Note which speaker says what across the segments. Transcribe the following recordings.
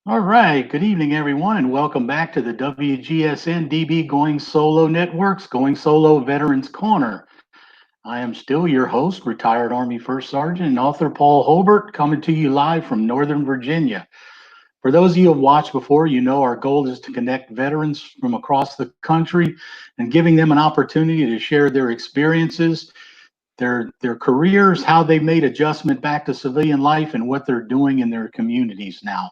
Speaker 1: All right. Good evening, everyone, and welcome back to the WGSN-DB Going Solo Network's Going Solo Veterans Corner. I am still your host, retired Army First Sergeant and author Paul Holbert, coming to you live from Northern Virginia. For those of you who have watched before, you know our goal is to connect veterans from across the country and giving them an opportunity to share their experiences, their careers, how they made adjustment back to civilian life, and what they're doing in their communities now.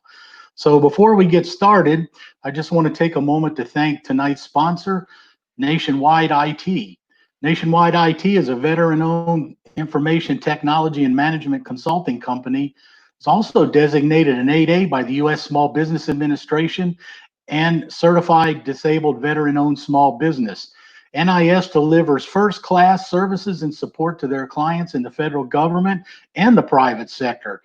Speaker 1: So before we get started, I just want to take a moment to thank tonight's sponsor, Nationwide IT. Nationwide IT is a veteran-owned information technology and management consulting company. It's also designated an 8A by the U.S. Small Business Administration and certified disabled veteran-owned small business. NIS delivers first-class services and support to their clients in the federal government and the private sector.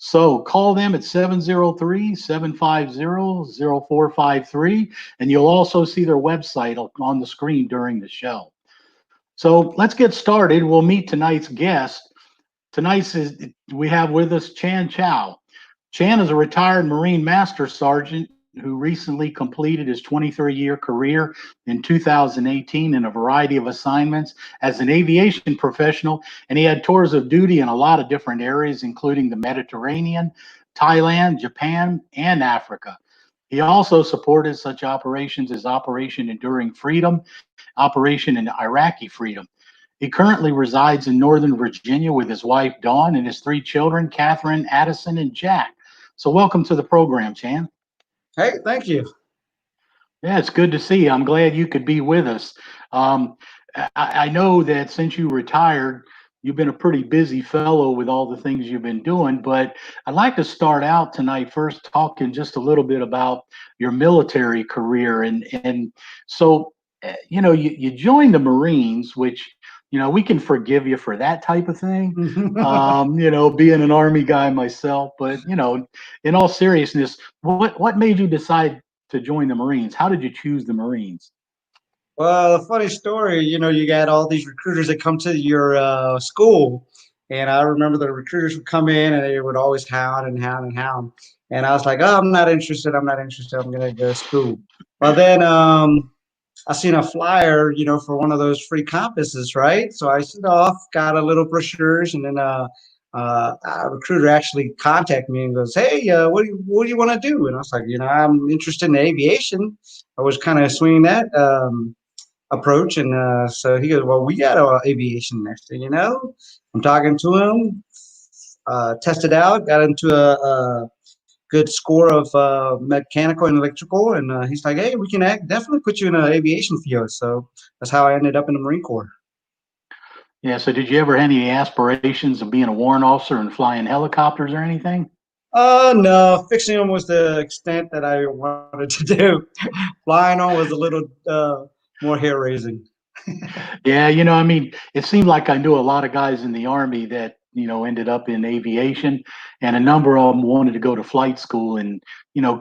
Speaker 1: So call them at 703-750-0453, and you'll also see their website on the screen during the show. So let's get started. We'll meet tonight's guest. We have with us Chan Chau. Chan is a retired Marine Master Sergeant who recently completed his 23-year career in 2018 in a variety of assignments as an aviation professional, and he had tours of duty in a lot of different areas, including the Mediterranean, Thailand, Japan, and Africa. He also supported such operations as Operation Enduring Freedom, Operation Iraqi Freedom. He currently resides in Northern Virginia with his wife, Dawn, and his three children, Catherine, Addison, and Jack. So welcome to the program, Chan.
Speaker 2: Hey, thank you.
Speaker 1: Yeah, it's good to see you. I'm glad you could be with us. Um, I know that since you retired, you've been a pretty busy fellow with all the things you've been doing, but I'd like to start out tonight first talking just a little bit about your military career. And so, you joined the Marines, which, we can forgive you for that type of thing. Being an Army guy myself, but, in all seriousness, what made you decide to join the Marines? How did you choose the Marines?
Speaker 2: Well, a funny story, you got all these recruiters that come to your school. And I remember the recruiters would come in and they would always hound and hound and hound. And I was like, oh, I'm not interested. I'm not interested. I'm going to go to school. Well, then I seen a flyer, for one of those free compasses, right? So I sent off, got a little brochures, and then a recruiter actually contacted me and goes, "Hey, what do you want to do?" And I was like, I'm interested in aviation. I was kind of swinging that approach, and so he goes, "Well, we got aviation next thing you know." I'm talking to him, tested out, got into a good score of mechanical and electrical, and he's like, "Hey, we can definitely put you in an aviation field." So that's how I ended up in the Marine Corps.
Speaker 1: Yeah, so did you ever have any aspirations of being a warrant officer and flying helicopters or anything?
Speaker 2: No, fixing them was the extent that I wanted to do. Flying on was a little more hair raising.
Speaker 1: Yeah, I mean, it seemed like I knew a lot of guys in the Army that, ended up in aviation, and a number of them wanted to go to flight school and,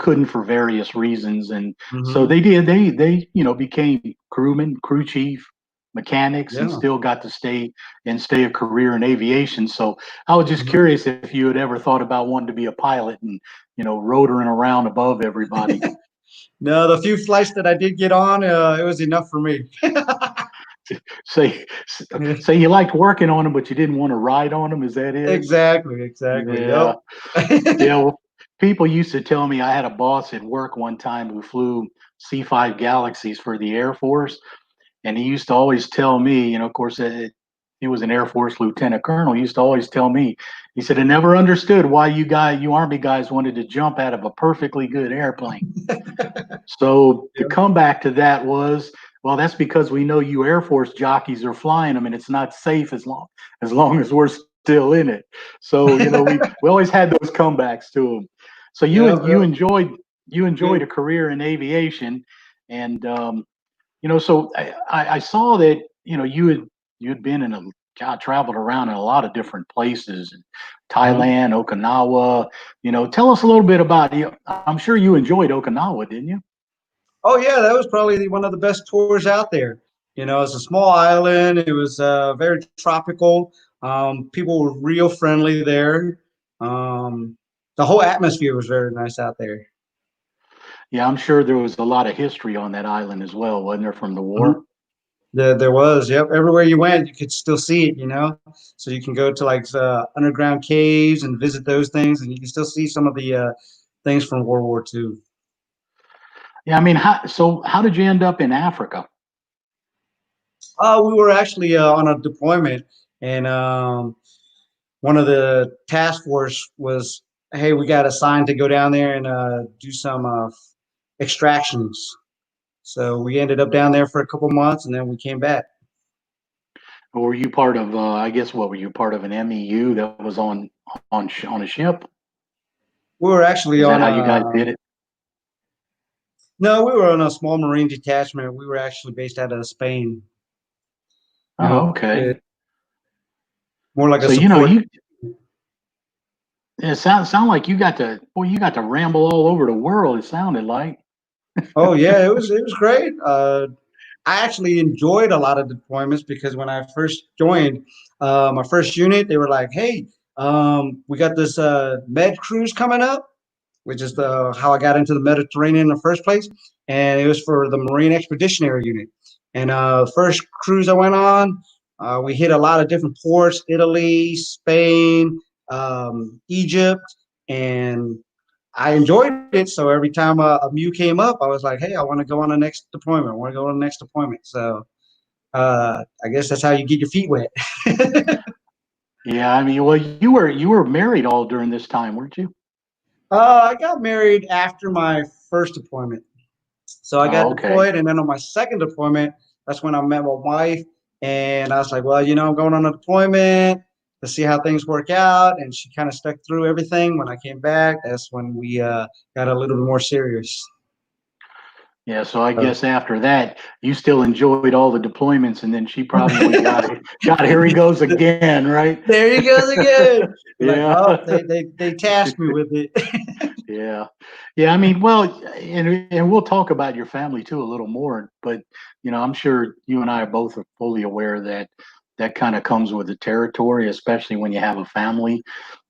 Speaker 1: couldn't for various reasons. And so
Speaker 2: Hmm.
Speaker 1: they did, they became crewmen, crew chief, mechanics, and
Speaker 2: Yeah.
Speaker 1: still got to stay a career in aviation. So I was just
Speaker 2: Hmm.
Speaker 1: curious if you had ever thought about wanting to be a pilot and, rotoring around above everybody.
Speaker 2: No, the few flights that I did get on, it was enough for me.
Speaker 1: Say, say you liked working on them, but you didn't want to ride on them. Is that it?
Speaker 2: Exactly, exactly.
Speaker 1: Yeah.
Speaker 2: Yep.
Speaker 1: Yeah. Well, people used to tell me I had a boss at work one time who flew C-5 Galaxies for the Air Force. And he used to always tell me, of course, he was an Air Force lieutenant colonel. He used to always tell me, he said, I never understood why you Army guys wanted to jump out of a perfectly good airplane. So the
Speaker 2: Yep.
Speaker 1: comeback to that was, well, that's because we know you Air Force jockeys are flying them, and it's not safe as long as we're still in it. So we always had those comebacks to them. So
Speaker 2: Yep.
Speaker 1: you
Speaker 2: Yep.
Speaker 1: enjoyed a career in aviation, and so I saw that you had been in a God traveled around in a lot of different places,
Speaker 2: Uh-huh.
Speaker 1: Thailand, Okinawa. Tell us a little bit about you. I'm sure you enjoyed Okinawa, didn't you?
Speaker 2: Oh yeah, that was probably one of the best tours out there. It's a small island. It was very tropical. People were real friendly there. The whole atmosphere was very nice out there.
Speaker 1: Yeah, I'm sure there was a lot of history on that island as well, wasn't there, from the war?
Speaker 2: There was, yep. Everywhere you went, you could still see it, you know. So you can go to like the underground caves and visit those things, and you can still see some of the things from World War II.
Speaker 1: Yeah, I mean, how did you end up in Africa?
Speaker 2: We were actually on a deployment, and one of the task force was, "Hey, we got assigned to go down there and do some extractions." So we ended up down there for a couple months, and then we came back.
Speaker 1: Or were you part of, I guess, what were you part of an MEU that was on a ship?
Speaker 2: We were actually
Speaker 1: Is that
Speaker 2: on
Speaker 1: how you guys
Speaker 2: a
Speaker 1: did it?
Speaker 2: No, we were on a small Marine detachment. We were actually based out of Spain. You
Speaker 1: Oh,
Speaker 2: know,
Speaker 1: okay.
Speaker 2: more like a
Speaker 1: So
Speaker 2: support.
Speaker 1: it sound like you got to ramble all over the world. It sounded like.
Speaker 2: Oh yeah, it was great. I actually enjoyed a lot of deployments because when I first joined my first unit, they were like, "Hey, we got this med cruise coming up," which is the how I got into the Mediterranean in the first place, and it was for the Marine Expeditionary Unit. And first cruise I went on, we hit a lot of different ports: Italy, Spain, Egypt, and I enjoyed it. So every time a MEU came up, I was like, "Hey, I want to go on the next deployment. I want to go on the next deployment." So I guess that's how you get your feet wet.
Speaker 1: Yeah, I mean, well, you were married all during this time, weren't you?
Speaker 2: I got married after my first deployment. So I got
Speaker 1: Oh, okay.
Speaker 2: deployed, and then on my second deployment, that's when I met my wife, and I was like, "Well, I'm going on a deployment to see how things work out." And she kind of stuck through everything. When I came back, that's when we got a little bit more serious.
Speaker 1: Yeah, so I
Speaker 2: So,
Speaker 1: guess after that, you still enjoyed all the deployments, and then she probably got here he goes again, right?
Speaker 2: there he goes again. Like,
Speaker 1: Yeah.
Speaker 2: well, they tasked me with it.
Speaker 1: Yeah. Yeah, I mean, well, and we'll talk about your family too a little more, but I'm sure you and I are both fully aware that that kind of comes with the territory, especially when you have a family,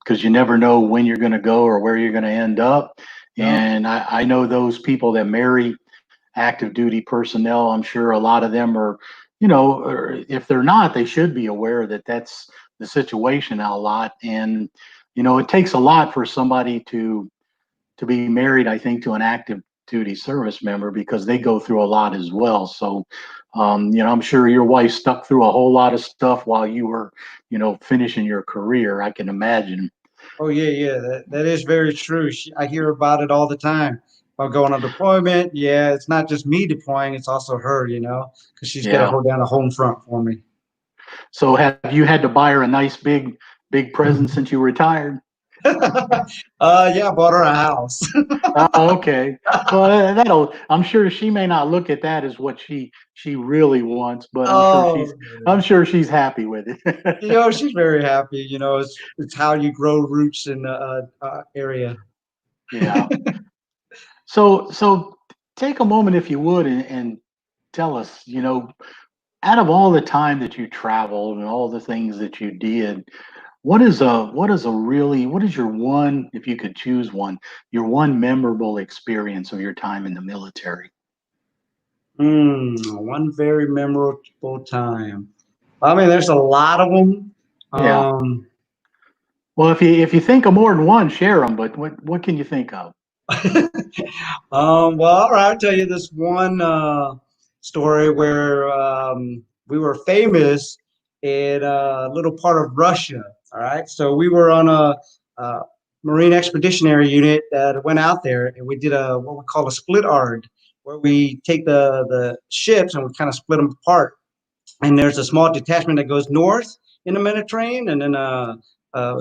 Speaker 1: because you never know when you're going to go or where you're going to end up.
Speaker 2: No.
Speaker 1: And I know those people that marry active duty personnel. I'm sure a lot of them are, or if they're not, they should be aware that that's the situation a lot. And, it takes a lot for somebody to be married, I think, to an active duty service member because they go through a lot as well. So, I'm sure your wife stuck through a whole lot of stuff while you were, finishing your career. I can imagine.
Speaker 2: Oh yeah, yeah, that is very true. I hear about it all the time. If I'm going on deployment, yeah, it's not just me deploying; it's also her, because she's got to
Speaker 1: Yeah.
Speaker 2: hold down the home front for me.
Speaker 1: So have you had to buy her a nice big present since you retired?
Speaker 2: Yeah, I bought her a house.
Speaker 1: Oh, okay. Well, I'm sure she may not look at that as what she really wants, but
Speaker 2: Oh,
Speaker 1: I'm sure she's happy with it.
Speaker 2: she's very happy. It's how you grow roots in the area.
Speaker 1: Yeah. So take a moment if you would and tell us, out of all the time that you traveled and all the things that you did, what is your one, if you could choose one, your one memorable experience of your time in the military?
Speaker 2: One very memorable time. I mean, there's a lot of them.
Speaker 1: Yeah. Well, if you think of more than one, share them. But what can you think of?
Speaker 2: Well, all right, I'll tell you this one story where we were famous in a little part of Russia. All right, so we were on a Marine Expeditionary Unit that went out there, and we did a what we call a split ARD, where we take the ships and we kind of split them apart. And there's a small detachment that goes north in the Mediterranean, and then a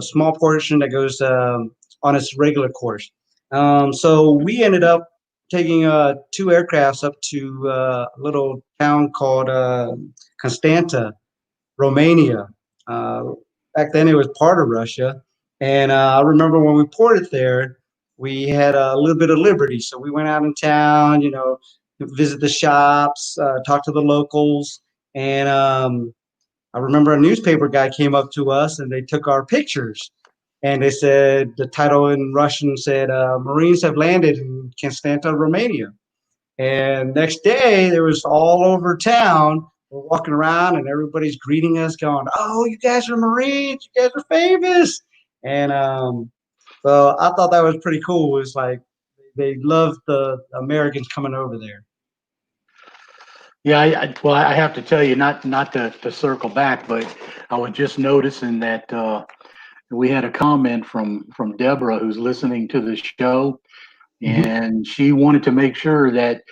Speaker 2: small portion that goes on its regular course. So we ended up taking two aircrafts up to a little town called Constanta, Romania. Uh, Back then, it was part of Russia, and I remember when we ported there, we had a little bit of liberty. So we went out in town, visit the shops, talk to the locals, and I remember a newspaper guy came up to us and they took our pictures. and they said the title in Russian said Marines have landed in Constanta, Romania. And next day, there was all over town. We're walking around, and everybody's greeting us, going, "Oh, you guys are Marines! You guys are famous!" And so I thought that was pretty cool. It's like they loved the Americans coming over there.
Speaker 1: Yeah, well, I have to tell you, not to circle back, but I was just noticing that we had a comment from Deborah, who's listening to the show,
Speaker 2: Mhm.
Speaker 1: and she wanted to make sure that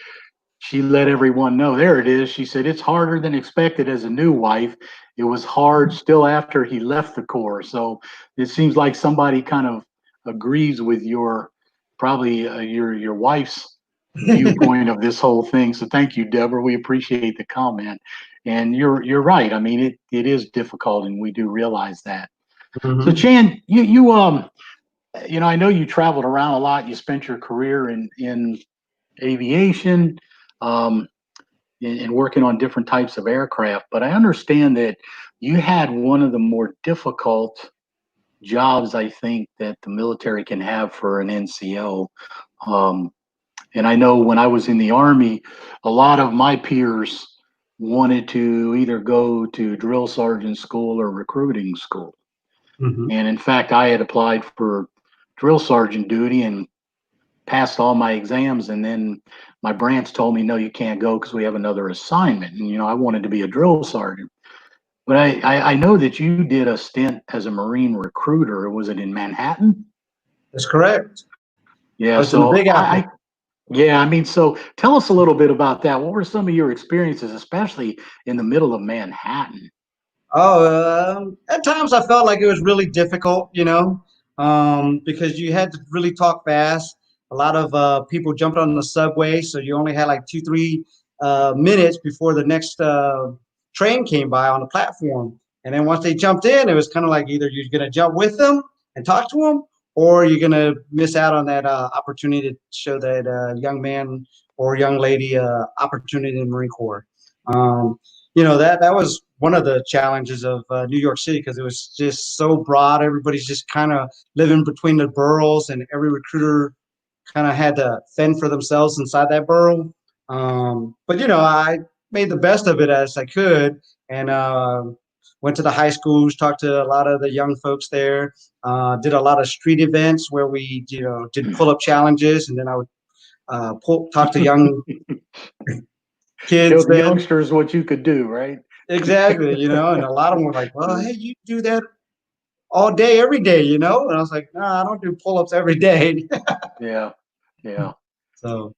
Speaker 1: she let everyone know. There it is. She said it's harder than expected as a new wife. It was hard still after he left the Corps. So it seems like somebody kind of agrees with your probably your wife's viewpoint of this whole thing. So thank you, Deborah. We appreciate the comment. And you're right. I mean, it is difficult, and we do realize that. So
Speaker 2: Mhm.
Speaker 1: Chan, you know, I know you traveled around a lot. You spent your career in aviation. Um, and working on different types of aircraft. But I understand that you had one of the more difficult jobs, I think, that the military can have for an NCO. Um, and I know when I was in the Army, a lot of my peers wanted to either go to drill sergeant school or recruiting school.
Speaker 2: Mhm.
Speaker 1: And in fact, I had applied for drill sergeant duty and passed all my exams, and then my branch told me, no, you can't go because we have another assignment. And I wanted to be a drill sergeant, but I know that you did a stint as a Marine recruiter. Was it in Manhattan?
Speaker 2: That's correct. I
Speaker 1: Yeah.
Speaker 2: was in the
Speaker 1: So
Speaker 2: Big Apple.
Speaker 1: yeah, I mean, so tell us a little bit about that. What were some of your experiences, especially in the middle of Manhattan?
Speaker 2: Oh, at times I felt like it was really difficult, because you had to really talk fast. A lot of people jumped on the subway, so you only had like 2, 3 minutes before the next train came by on the platform. And then once they jumped in, it was kind of like either you're going to jump with them and talk to them, or you're going to miss out on that opportunity to show that young man or young lady opportunity in the Marine Corps. Um, that was one of the challenges of New York City because it was just so broad. Everybody's just kind of living between the boroughs, and every recruiter kind of had to fend for themselves inside that borough. But I made the best of it as I could, and went to the high schools, talked to a lot of the young folks there, did a lot of street events where we did pull-up challenges, and then I would talk to young
Speaker 1: Show
Speaker 2: kids
Speaker 1: the
Speaker 2: then.
Speaker 1: youngsters what you could do, right?
Speaker 2: Exactly, and a lot of them were like, "Well, hey, you do that all day, every day, And I was like, "No, I don't do pull-ups every day."
Speaker 1: Yeah, yeah,
Speaker 2: So,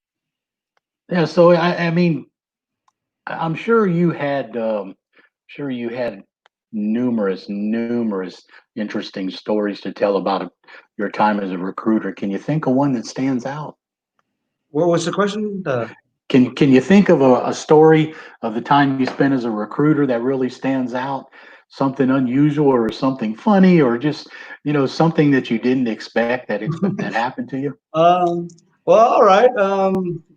Speaker 1: yeah. So I mean, I'm sure you had numerous interesting stories to tell about your time as a recruiter. Can you think of one that stands out?
Speaker 2: what was the question?
Speaker 1: Can you think of a story of the time you spent as a recruiter that really stands out? Something unusual or something funny or just, something that you didn't expect that happened to you?
Speaker 2: Um, well, all right.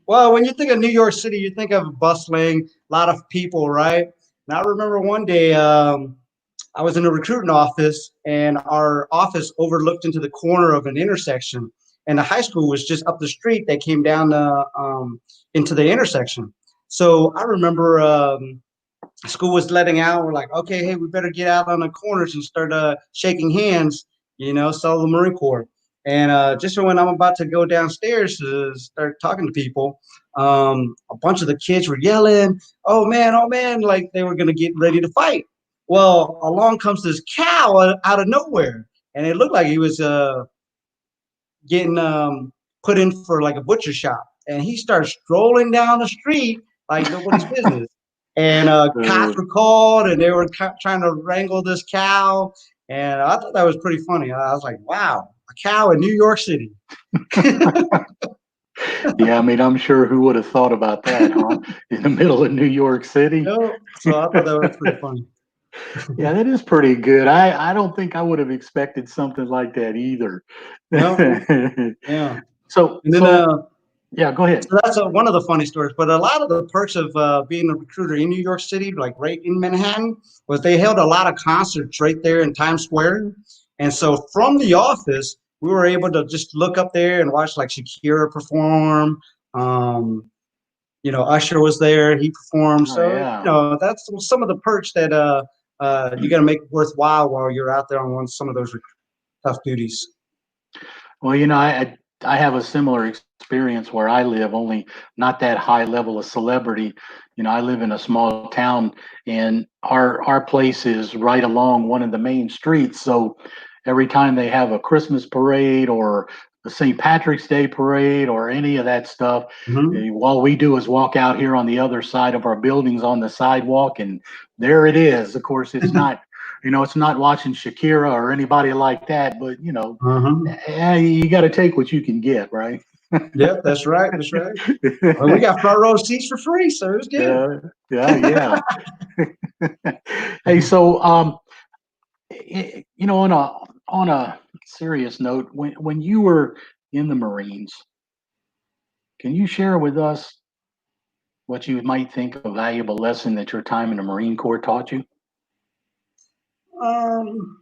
Speaker 2: Well, when you think of New York City, you think of bustling, a lot of people, right? And I remember one day, I was in a recruiting office, and our office overlooked into the corner of an intersection, and the high school was just up the street that came down into the intersection. So I remember school was letting out. We're like, okay, hey, we better get out on the corners and start shaking hands, sell the Marine Corps. And just when I'm about to go downstairs to start talking to people, a bunch of the kids were yelling, oh man, like they were going to get ready to fight. Well, along comes this cow out of nowhere. And it looked like he was getting put in for like a butcher shop. And he starts strolling down the street like nobody's business. And cops
Speaker 1: Uh,
Speaker 2: were called, and they were trying to wrangle this cow. And I thought that was pretty funny. I was like, wow, a cow in New York City.
Speaker 1: yeah, I mean, I'm sure who would have thought about that, huh? In the middle of New York City.
Speaker 2: So I thought that was pretty funny.
Speaker 1: Yeah, that is pretty good. I don't think I would have expected something like that either.
Speaker 2: No, yeah.
Speaker 1: So
Speaker 2: And then
Speaker 1: so yeah, go ahead.
Speaker 2: so that's one of the funny stories. But a lot of the perks of being a recruiter in New York City, like right in Manhattan, was they held a lot of concerts right there in Times Square. And so from the office, we were able to just look up there and watch like Shakira perform. Usher was there, he performed.
Speaker 1: Oh
Speaker 2: So,
Speaker 1: yeah.
Speaker 2: that's some of the perks that you got to make worthwhile while you're out there on some of those tough duties.
Speaker 1: Well, I have a similar experience where I live, only not that high level of celebrity. I live in a small town, and our place is right along one of the main streets. So every time they have a Christmas parade or the St. Patrick's Day parade or any of that stuff,
Speaker 2: Mhm.
Speaker 1: all we do is walk out here on the other side of our buildings on the sidewalk, and there it is. Of course, it's not. It's not watching Shakira or anybody like that, but
Speaker 2: Mhm.
Speaker 1: you got to take what you can get, right?
Speaker 2: Yep, that's right. That's right. Well, we got front row seats for free, so it was good.
Speaker 1: Yeah, yeah, yeah. Hey, so on a serious note, when you were in the Marines, can you share with us what you might think a valuable lesson that your time in the Marine Corps taught you?
Speaker 2: Um,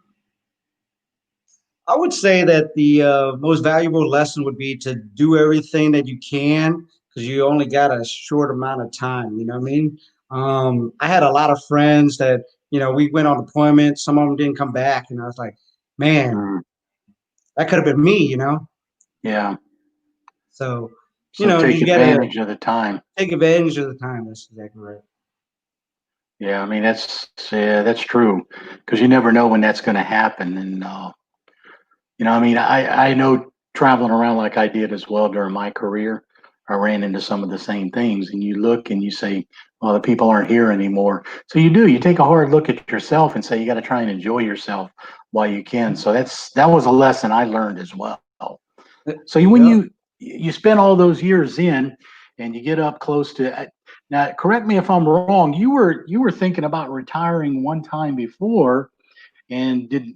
Speaker 2: I would say that the most valuable lesson would be to do everything that you can because you only got a short amount of time. You know what I mean? I had a lot of friends that, we went on deployment. Some of them didn't come back. And I was like, man,
Speaker 1: Mm,
Speaker 2: that could have been me.
Speaker 1: yeah.
Speaker 2: So,
Speaker 1: So take
Speaker 2: you got to
Speaker 1: advantage of the time.
Speaker 2: take advantage of the time. That's exactly right.
Speaker 1: Yeah, I mean that's true because you never know when that's going to happen, and I mean, I know traveling around like I did as well during my career, I ran into some of the same things, and you look and you say, well, the people aren't here anymore. So you take a hard look at yourself and say you got to try and enjoy yourself while you can. So that was a lesson I learned as well. So when
Speaker 2: Yep.
Speaker 1: you spend all those years in, and you get up close to now, correct me if I'm wrong. You were thinking about retiring one time before, and did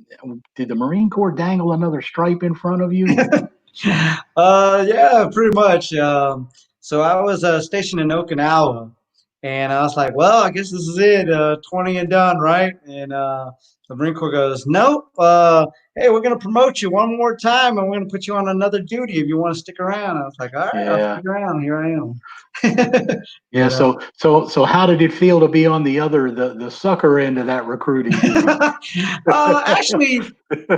Speaker 1: the Marine Corps dangle another stripe in front of you?
Speaker 2: Yeah, pretty much. So I was stationed in Okinawa, and I was like, well, I guess this is it, 20 and done, right? And the Marine Corps goes, nope. Hey, we're going to promote you one more time, and we're going to put you on another duty if you want to stick around. I was like, all right, I'll
Speaker 1: Yeah.
Speaker 2: stick around. Here I am.
Speaker 1: Yeah,
Speaker 2: you know.
Speaker 1: so how did it feel to be on the sucker end of that recruiting duty?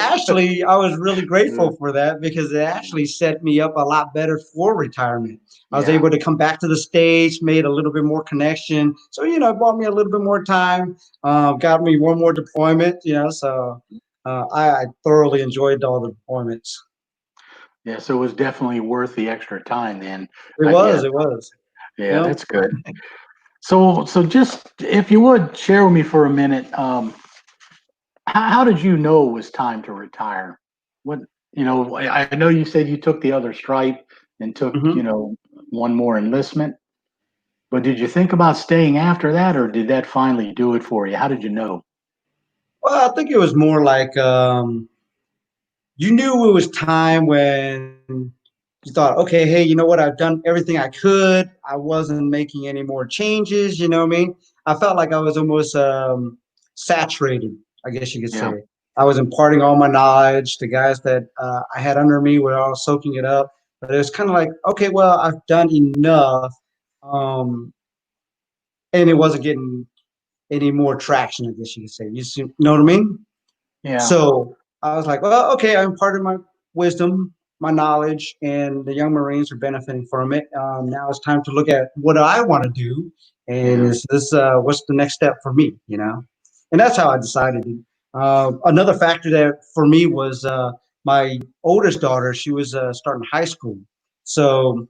Speaker 2: Actually, I was really grateful for that because it actually set me up a lot better for retirement. I was
Speaker 1: Yeah,
Speaker 2: able to come back to the States, made a little bit more connection. So, it bought me a little bit more time, got me one more deployment. So I thoroughly enjoyed all the deployments.
Speaker 1: yeah. So it was definitely worth the extra time then,
Speaker 2: It
Speaker 1: I
Speaker 2: was,
Speaker 1: guess.
Speaker 2: it was.
Speaker 1: Yeah,
Speaker 2: Yep.
Speaker 1: that's good. So just if you would share with me for a minute, how did you know it was time to retire? What I know you said you took the other stripe and took
Speaker 2: Mhm.
Speaker 1: one more enlistment, but did you think about staying after that, or did that finally do it for you? How did you know?
Speaker 2: Well, I think it was more like you knew it was time when you thought, okay, hey, you know what? I've done everything I could. I wasn't making any more changes. You know what I mean? I felt like I was almost saturated, I guess you could
Speaker 1: Yeah,
Speaker 2: say. I was imparting all my knowledge. The guys that I had under me were all soaking it up. But it was kind of like, okay, well, I've done enough. Um, and it wasn't getting any more traction, I guess you could say. Know what I mean?
Speaker 1: yeah,
Speaker 2: So I was like, well, okay, I imparted my wisdom, my knowledge, and the young Marines are benefiting from it. Now it's time to look at what I want to do, and
Speaker 1: yeah,
Speaker 2: is this what's the next step for me? And that's how I decided. Another factor that for me was my oldest daughter. She was starting high school, so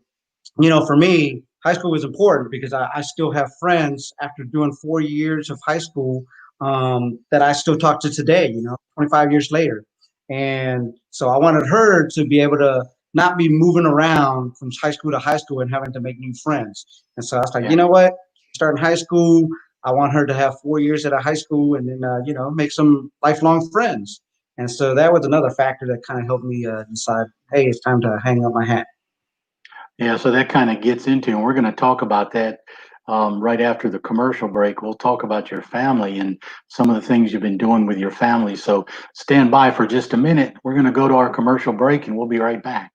Speaker 2: for me, high school was important because I still have friends after doing 4 years of high school that I still talk to today, 25 years later. And so I wanted her to be able to not be moving around from high school to high school and having to make new friends. And so I was like, you
Speaker 1: yeah.
Speaker 2: know what? Starting high school, I want her to have 4 years at a high school and then, make some lifelong friends. And so that was another factor that kind of helped me decide, hey, it's time to hang up my hat.
Speaker 1: Yeah, so that kind of gets into, and we're going to talk about that right after the commercial break. We'll talk about your family and some of the things you've been doing with your family. So stand by for just a minute. We're going to go to our commercial break and we'll be right back.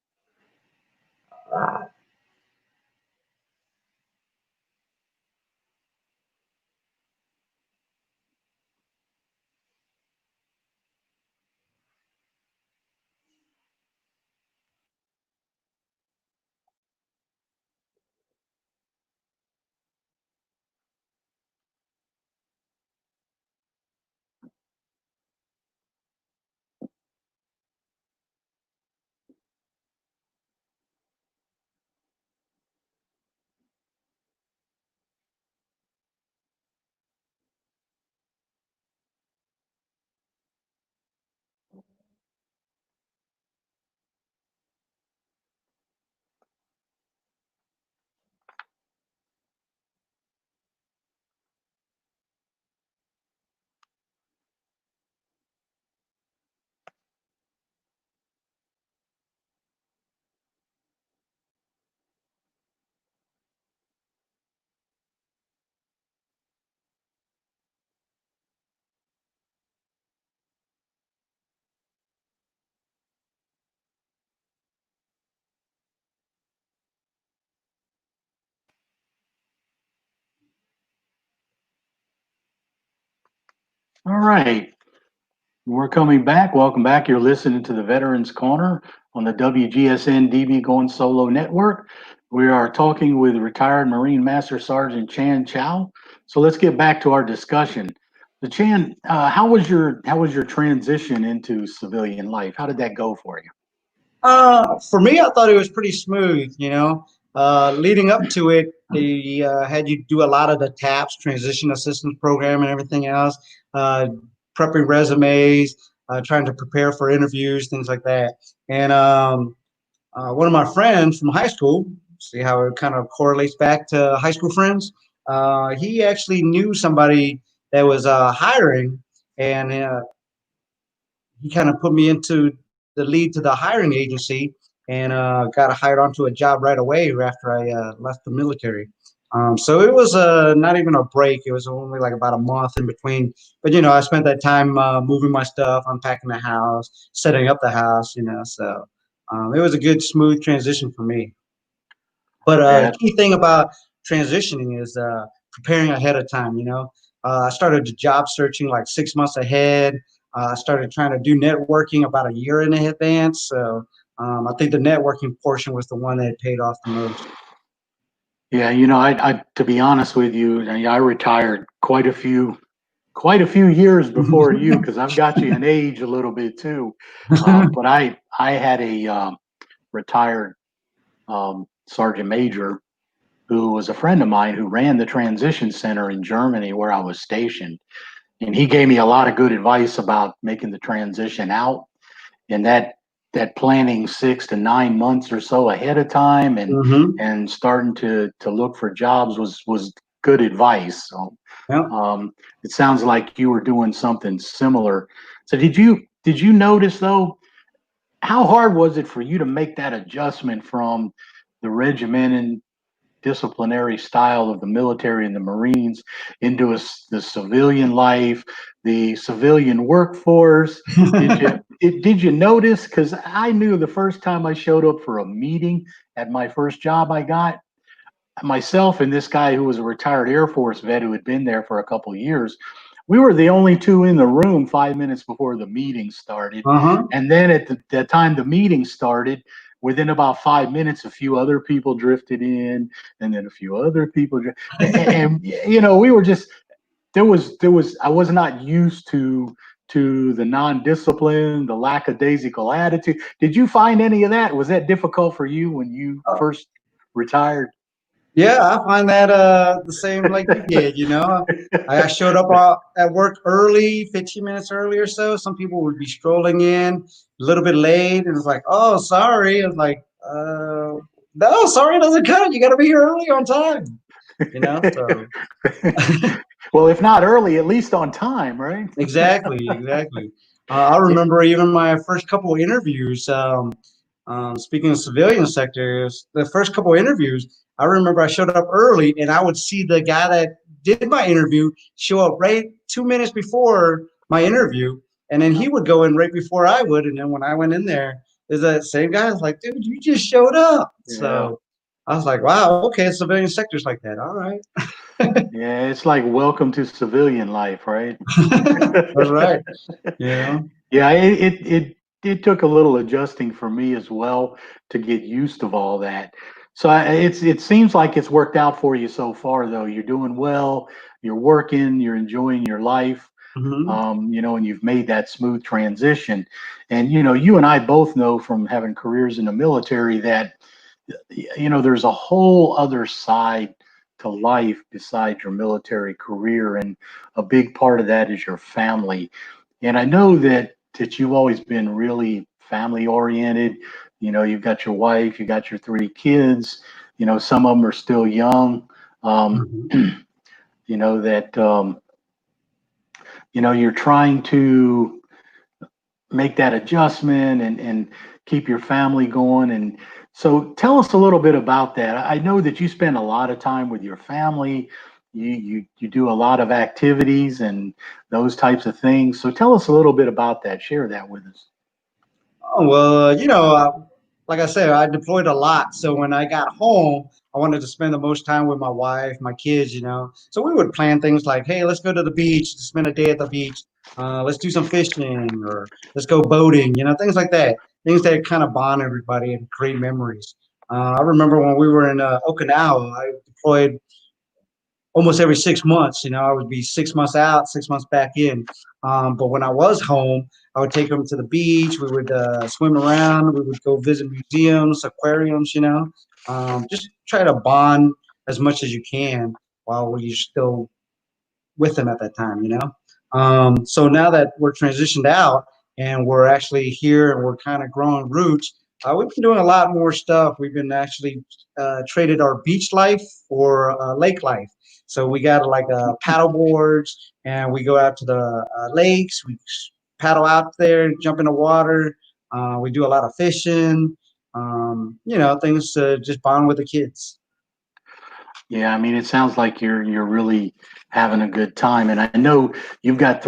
Speaker 1: All right. We're coming back. Welcome back. You're listening to the Veterans Corner on the WGSN-DB Going Solo Network. We are talking with retired Marine Master Sergeant Chan Chau. So let's get back to our discussion. The Chan, how was your transition into civilian life? How did that go for you?
Speaker 2: For me, I thought it was pretty smooth. Leading up to it, they had you do a lot of the TAPS, Transition Assistance Program, and everything else, prepping resumes, trying to prepare for interviews, things like that. And one of my friends from high school, see how it kind of correlates back to high school friends, he actually knew somebody that was hiring, and he kind of put me into the lead to the hiring agency, and got hired onto a job right away after I left the military. So it was not even a break. It was only like about a month in between. But I spent that time moving my stuff, unpacking the house, setting up the house. So it was a good, smooth transition for me. But
Speaker 1: Yeah,
Speaker 2: key thing about transitioning is preparing ahead of time. I started job searching like 6 months ahead. I started trying to do networking about a year in advance. So I think the networking portion was the one that paid off the most.
Speaker 1: yeah. I to be honest with you, I retired quite a few years before you because I've got you in age a little bit too. But I had a retired sergeant major who was a friend of mine who ran the transition center in Germany where I was stationed. And he gave me a lot of good advice about making the transition out and that planning 6 to 9 months or so ahead of time
Speaker 2: Hmm.
Speaker 1: and starting to look for jobs was good advice. So
Speaker 2: Yeah.
Speaker 1: it sounds like you were doing something similar. So did you notice though, how hard was it for you to make that adjustment from the regimented disciplinary style of the military and the Marines into the civilian life, the civilian workforce? Did you notice? Because I knew the first time I showed up for a meeting at my first job I got, myself and this guy who was a retired Air Force vet who had been there for a couple of years, we were the only two in the room 5 minutes before the meeting started.
Speaker 2: Uh-huh.
Speaker 1: And then at the time the meeting started, within about 5 minutes, a few other people drifted in, and then a few other people, and we were just there was I was not used to the non-discipline, the lackadaisical attitude. Did you find any of that? Was that difficult for you when you first retired?
Speaker 2: Yeah, I find that the same like you did. I showed up at work early, 15 minutes early or so. Some people would be strolling in a little bit late, and it's like, oh, sorry. It's like, no, sorry, it doesn't cut it. You got to be here early on time. So
Speaker 1: Well, if not early, at least on time, right?
Speaker 2: exactly, exactly. I remember even my first couple of interviews. Speaking of civilian sectors, the first couple of interviews, I remember I showed up early and I would see the guy that did my interview show up right 2 minutes before my interview. And then he would go in right before I would. And then when I went in there, there's that same guy. I was like, dude, you just showed up.
Speaker 1: Yeah.
Speaker 2: So I was like, wow, okay, civilian sectors like that. All right.
Speaker 1: Yeah, it's like welcome to civilian life, right?
Speaker 2: That's right. Yeah.
Speaker 1: Yeah, it took a little adjusting for me as well to get used to all that. So it seems like it's worked out for you so far, though. You're doing well, you're working, you're enjoying your life,
Speaker 2: Hmm.
Speaker 1: and you've made that smooth transition. And you and I both know from having careers in the military that there's a whole other side to life besides your military career, and a big part of that is your family. And I know that you've always been really family oriented. You've got your wife, you got your three kids. Some of them are still young.
Speaker 2: Hmm.
Speaker 1: That you're trying to make that adjustment and keep your family going. And so tell us a little bit about that. I know that you spend a lot of time with your family. You do a lot of activities and those types of things. So tell us a little bit about that. Share that with us.
Speaker 2: Oh, well, like I said, I deployed a lot. So when I got home, I wanted to spend the most time with my wife, my kids. So we would plan things like, hey, let's go to the beach, to spend a day at the beach. Let's do some fishing or let's go boating, things like that. Things that kind of bond everybody and create memories. I remember when we were in Okinawa, I deployed almost every 6 months. I would be 6 months out, 6 months back in. But when I was home, I would take them to the beach. We would swim around. We would go visit museums, aquariums. Just try to bond as much as you can while you're still with them at that time. So now that we're transitioned out and we're actually here and we're kind of growing roots, we've been doing a lot more stuff. We've been actually traded our beach life for lake life. So we got like paddle boards and we go out to the lakes. We paddle out there, jump in the water. We do a lot of fishing. Things to just bond with the kids.
Speaker 1: Yeah, I mean, it sounds like you're really having a good time, and I know you've got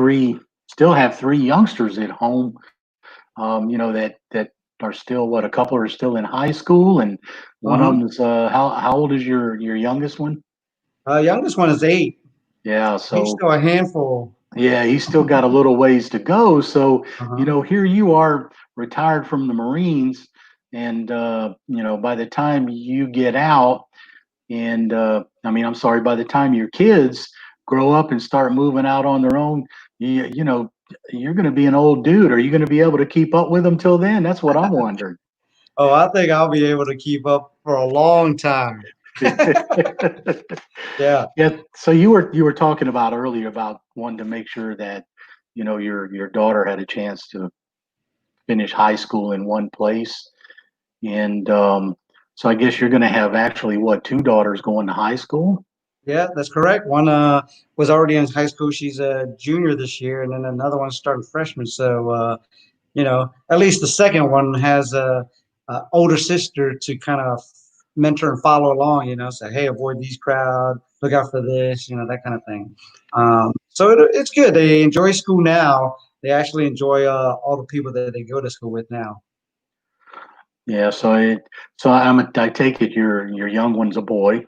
Speaker 1: still have three youngsters at home. That are still a couple are still in high school, and one of
Speaker 2: Uh-huh.
Speaker 1: them is how old is your youngest one?
Speaker 2: Youngest one is 8.
Speaker 1: Yeah,
Speaker 2: He's
Speaker 1: so
Speaker 2: still a handful.
Speaker 1: yeah, he's still got a little ways to go. So,
Speaker 2: Uh-huh.
Speaker 1: here you are retired from the Marines, and by the time you get out, and I mean, I'm sorry, by the time your kids grow up and start moving out on their own, you're going to be an old dude. Are you going to be able to keep up with them till then? That's what I'm wondering.
Speaker 2: Oh, I think I'll be able to keep up for a long time. Yeah.
Speaker 1: Yeah. So you were talking about earlier about wanting to make sure that your daughter had a chance to finish high school in one place, and so I guess you're going to have actually what, two daughters going to high school?
Speaker 2: Yeah, that's correct. One was already in high school. She's a junior this year, and then another one started freshman. So at least the second one has a older sister to kind of mentor and follow along. Say, hey, avoid these crowd, look out for this, that kind of thing. So it's good. They enjoy school now. They actually enjoy all the people that they go to school with now.
Speaker 1: Yeah. So I take it your young one's a boy.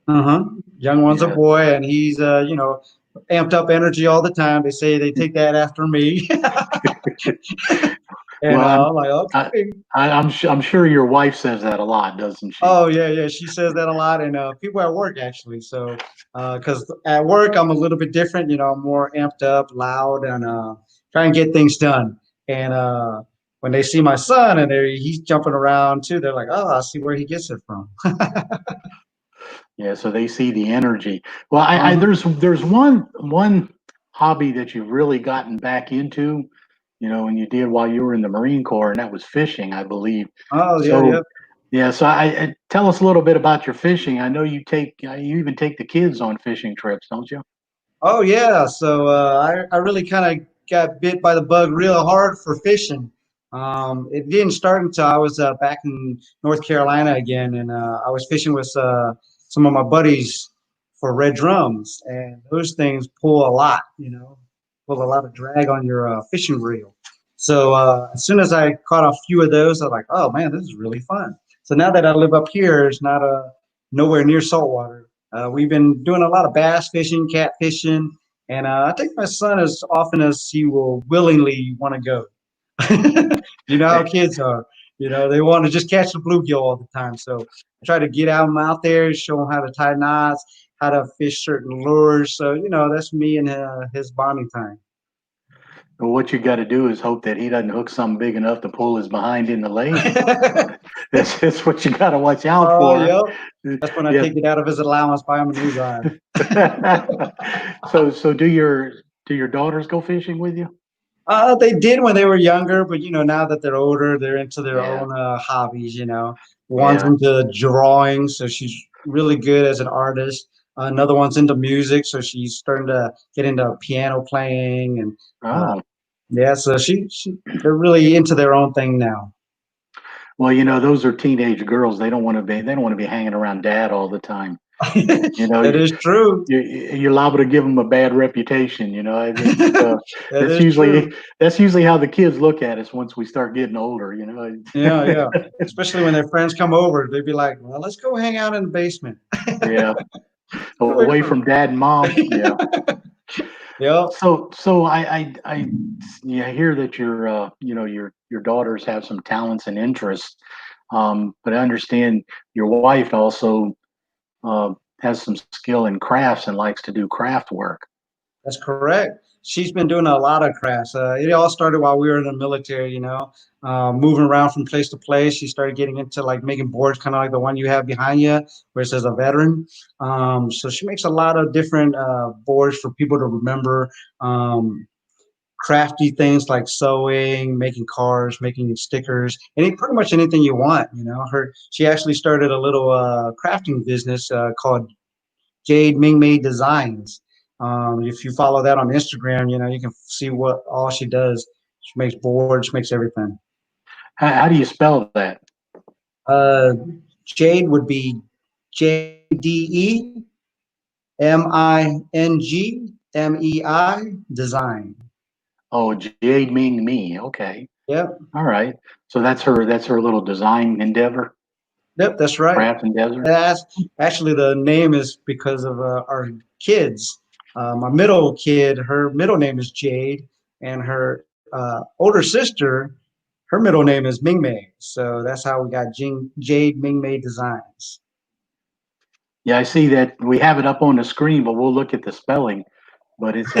Speaker 2: Uh-huh. Young one's a
Speaker 1: Yeah.
Speaker 2: boy, and he's amped up energy all the time. They say they take that after me, and
Speaker 1: Well,
Speaker 2: I'm like,
Speaker 1: I,
Speaker 2: okay.
Speaker 1: I'm sure your wife says that a lot, doesn't she?
Speaker 2: Oh yeah, yeah. She says that a lot, and people at work actually. So, because at work I'm a little bit different. I'm more amped up, loud, and trying to get things done. And when they see my son and he's jumping around too, they're like, oh, I see where he gets it from.
Speaker 1: Yeah. So they see the energy. Well,
Speaker 2: Uh-huh.
Speaker 1: there's one hobby that you've really gotten back into, and you did while you were in the Marine Corps, and that was fishing, I believe.
Speaker 2: Oh yeah, yeah.
Speaker 1: So yeah. So I tell us a little bit about your fishing. I know you even take the kids on fishing trips, don't you?
Speaker 2: Oh yeah, so I really kind of got bit by the bug real hard for fishing. It didn't start until I was back in North Carolina again, and I was fishing with some of my buddies for red drums, and those things pull a lot, pull a lot of drag on your fishing reel. So as soon as I caught a few of those, I was like, "Oh man, this is really fun." So now that I live up here, it's not nowhere near saltwater. We've been doing a lot of bass fishing, cat fishing, and I take my son as often as he will willingly want to go. You know how kids are. They want to just catch the bluegill all the time. So I try to get them out there, show them how to tie knots, how to fish certain lures. So, that's me and his bonding time.
Speaker 1: But what you got to do is hope that he doesn't hook something big enough to pull his behind in the lake. That's what you got to watch out for.
Speaker 2: Yep. That's when I take it out of his allowance, buy him a new rod.
Speaker 1: So do your daughters go fishing with you?
Speaker 2: They did when they were younger, but now that they're older, they're into their own hobbies. One's into drawing, so she's really good as an artist. Another one's into music, so she's starting to get into piano playing, and so they're really into their own thing now.
Speaker 1: Well, those are teenage girls. They don't want to be hanging around dad all the time.
Speaker 2: That is true.
Speaker 1: You're liable to give them a bad reputation. That's
Speaker 2: usually
Speaker 1: how the kids look at us once we start getting older.
Speaker 2: Yeah. Especially when their friends come over, they'd be like, "Well, let's go hang out in the basement."
Speaker 1: Yeah, away from dad and mom. Yeah.
Speaker 2: Yeah.
Speaker 1: So I hear that your daughters have some talents and interests, but I understand your wife also has some skill in crafts and likes to do craft work.
Speaker 2: That's correct. She's been doing a lot of crafts. It all started while we were in the military, moving around from place to place. She started getting into like making boards, kind of like the one you have behind you, where it says a veteran. So she makes a lot of different boards for people to remember. Crafty things like sewing, making cards, making stickers, pretty much anything you want. She actually started a little crafting business called Jade Ming Mei Designs. If you follow that on Instagram, you can see what all she does. She makes boards, she makes everything.
Speaker 1: How do you spell that?
Speaker 2: Jade would be JDEMINGMEI Design.
Speaker 1: Oh, Jade Ming Me. Okay.
Speaker 2: Yep.
Speaker 1: All right. So that's her little design endeavor.
Speaker 2: Yep, that's right.
Speaker 1: Craft endeavor.
Speaker 2: That's actually the name is because of our kids. My middle kid, her middle name is Jade, and her older sister, her middle name is Ming Mei. So that's how we got Jade Ming Mei Designs.
Speaker 1: Yeah, I see that we have it up on the screen, but we'll look at the spelling. But it's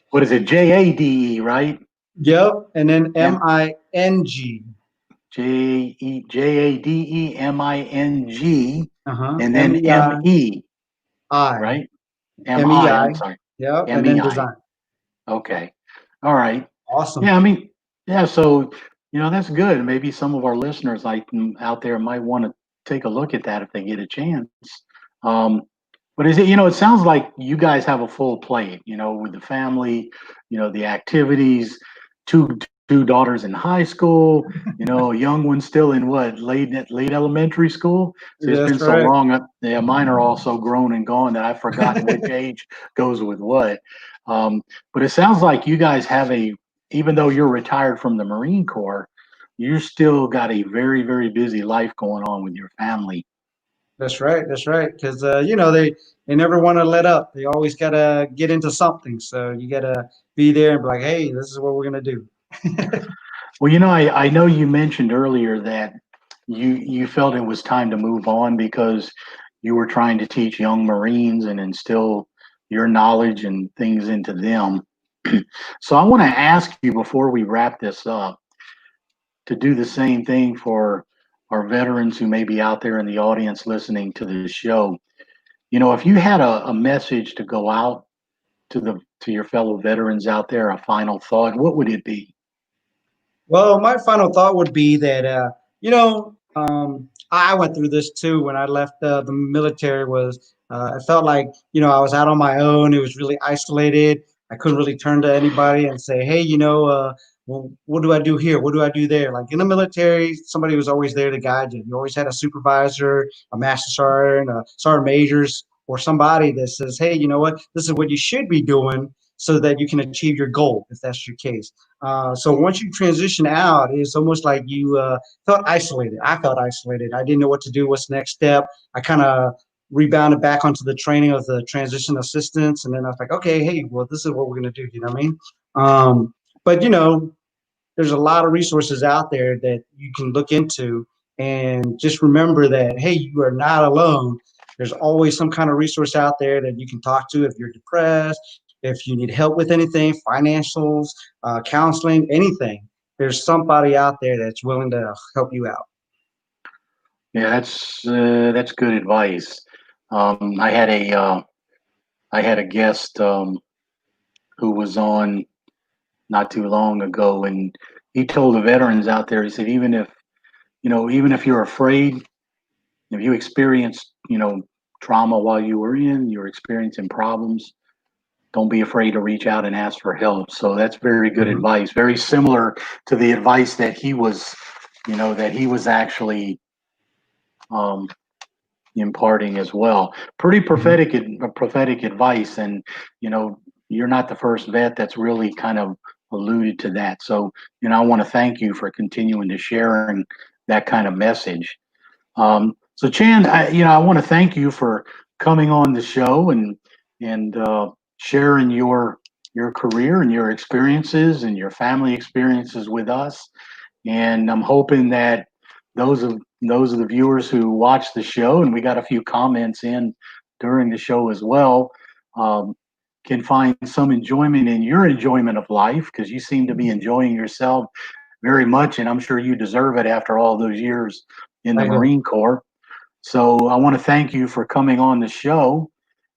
Speaker 1: what is it? JADE, right?
Speaker 2: Yep, and then MING.
Speaker 1: JADEMING, and then MEI, right? MEI. I'm sorry.
Speaker 2: Yep, and then design.
Speaker 1: Okay. All right.
Speaker 2: Awesome.
Speaker 1: Yeah, so that's good. Maybe some of our listeners out there might want to take a look at that if they get a chance. But it sounds like you guys have a full plate, with the family, the activities, two daughters in high school, a young one still in late elementary school. So it's been so long. Yeah, mine are all so grown and gone that I've forgotten which age goes with what. But it sounds like you guys have even though you're retired from the Marine Corps, you still got a very, very busy life going on with your family.
Speaker 2: That's right. Because they never want to let up. They always gotta get into something. So you gotta be there and be like, "Hey, this is what we're gonna do."
Speaker 1: Well, I know you mentioned earlier that you felt it was time to move on because you were trying to teach young Marines and instill your knowledge and things into them. So I want to ask you before we wrap this up to do the same thing for our veterans who may be out there in the audience listening to this show. If you had a message to go out to your fellow veterans out there, a final thought, what would it be?
Speaker 2: Well, my final thought would be that I went through this too when I left the military. I felt like I was out on my own. It was really isolated. I couldn't really turn to anybody and say, "Hey, well, what do I do here? What do I do there? Like in the military, somebody was always there to guide you. You always had a supervisor, a master sergeant, a sergeant majors, or somebody that says, hey, you know what? This is what you should be doing so that you can achieve your goal, if that's your case. So once you transition out, it's almost like you felt isolated. I felt isolated. I didn't know what to do. What's the next step? I kind of rebounded back onto the training of the transition assistants. And then I was like, okay, hey, well, this is what we're going to do. You know what I mean? But, there's a lot of resources out there that you can look into, and just remember that, hey, you are not alone. There's always some kind of resource out there that you can talk to if you're depressed, if you need help with anything, financials, counseling, anything. There's somebody out there that's willing to help you out.
Speaker 1: Yeah, that's good advice. I had a guest who was on not too long ago, and he told the veterans out there, he said, even if you're afraid, if you experienced, trauma while you were you're experiencing problems, don't be afraid to reach out and ask for help. So that's very good
Speaker 2: Mhm.
Speaker 1: advice. Very similar to the advice that he was actually um, imparting as well. Pretty
Speaker 2: Mhm.
Speaker 1: prophetic advice, and you're not the first vet that's really kind of alluded to that. So I want to thank you for continuing to sharing that kind of message. So Chan, I want to thank you for coming on the show and sharing your career and your experiences and your family experiences with us. And I'm hoping that those of the viewers who watch the show, and we got a few comments in during the show as well, um, can find some enjoyment in your enjoyment of life, because you seem to be enjoying yourself very much, and I'm sure you deserve it after all those years in the
Speaker 2: I do.
Speaker 1: Marine Corps. So I want to thank you for coming on the show,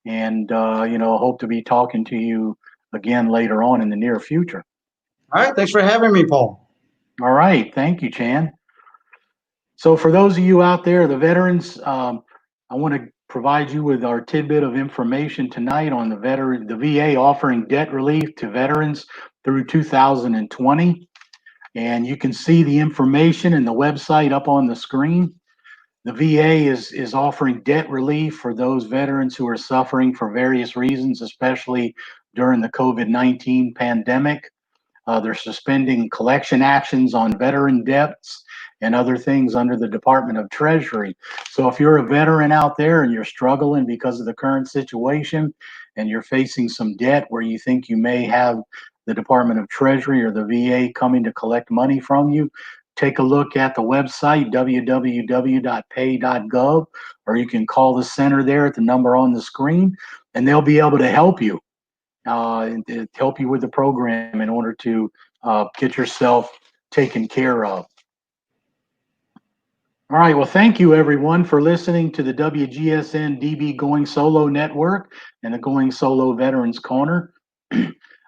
Speaker 1: and hope to be talking to you again later on in the near future.
Speaker 2: All right. Thanks for having me, Paul.
Speaker 1: All right, thank you, Chan. So for those of you out there, the veterans, I want to provide you with our tidbit of information tonight on the VA offering debt relief to veterans through 2020. And you can see the information in the website up on the screen. The VA is offering debt relief for those veterans who are suffering for various reasons, especially during the COVID-19 pandemic. They're suspending collection actions on veteran debts and other things under the Department of Treasury. So if you're a veteran out there and you're struggling because of the current situation and you're facing some debt where you think you may have the Department of Treasury or the VA coming to collect money from you, take a look at the website, www.pay.gov, or you can call the center there at the number on the screen, and they'll be able to help you to help you with the program in order to get yourself taken care of. All right. Well, thank you everyone for listening to the WGSN-DB Going Solo Network and the Going Solo Veterans Corner.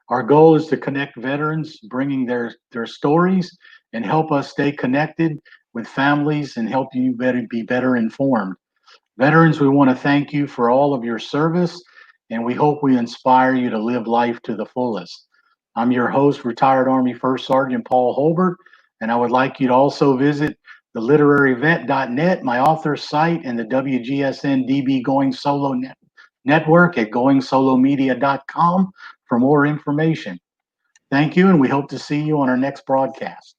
Speaker 1: Our goal is to connect veterans, bringing their stories and help us stay connected with families and help you be better informed. Veterans, we want to thank you for all of your service, and we hope we inspire you to live life to the fullest. I'm your host, retired Army First Sergeant Paul Holbert, and I would like you to also visit the literaryvet.net, my author's site, and the WGSN-DB Going Solo Network at goingsolomedia.com for more information. Thank you, and we hope to see you on our next broadcast.